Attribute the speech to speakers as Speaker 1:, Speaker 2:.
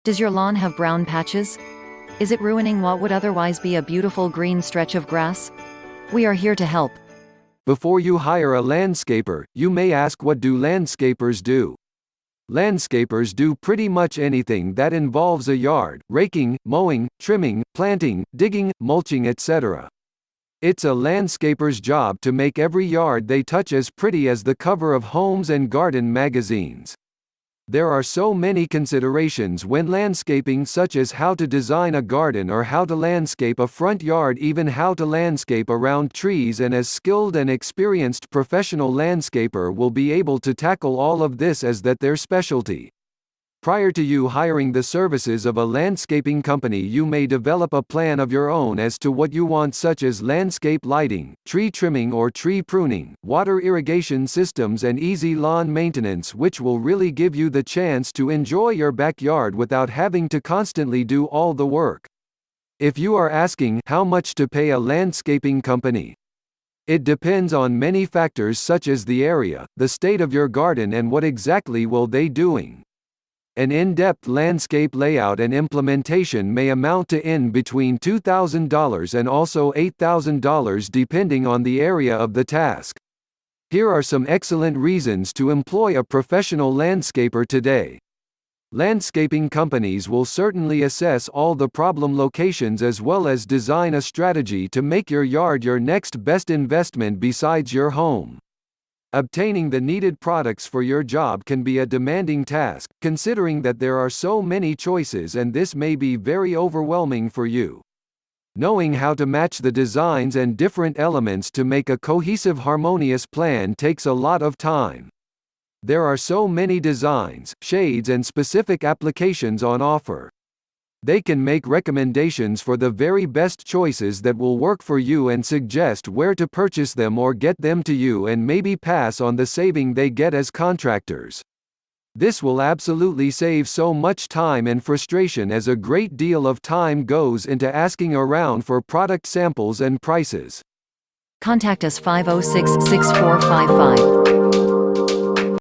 Speaker 1: Does your lawn have brown patches? Is it ruining what would otherwise be a beautiful green stretch of grass? We are here to help.
Speaker 2: Before you hire a landscaper, you may ask, what do landscapers do? Landscapers do pretty much anything that involves a yard: raking, mowing, trimming, planting, digging, mulching, etc. It's a landscaper's job to make every yard they touch as pretty as the cover of Homes and Garden magazines. There are so many considerations when landscaping, such as how to design a garden or how to landscape a front yard, even how to landscape around trees, and as skilled and experienced professional landscaper will be able to tackle all of this as that their specialty. Prior to you hiring the services of a landscaping company, you may develop a plan of your own as to what you want, such as landscape lighting, tree trimming or tree pruning, water irrigation systems, and easy lawn maintenance, which will really give you the chance to enjoy your backyard without having to constantly do all the work. If you are asking how much to pay a landscaping company, it depends on many factors such as the area, the state of your garden, and what exactly will they doing. An in-depth landscape layout and implementation may amount to in between $2,000 and also $8,000 depending on the area of the task. Here are some excellent reasons to employ a professional landscaper today. Landscaping companies will certainly assess all the problem locations as well as design a strategy to make your yard your next best investment besides your home. Obtaining the needed products for your job can be a demanding task, considering that there are so many choices, and this may be very overwhelming for you. Knowing how to match the designs and different elements to make a cohesive, harmonious plan takes a lot of time. There are so many designs, shades, and specific applications on offer. They can make recommendations for the very best choices that will work for you and suggest where to purchase them or get them to you, and maybe pass on the saving they get as contractors. This will absolutely save so much time and frustration, as a great deal of time goes into asking around for product samples and prices.
Speaker 1: Contact us 506-6455.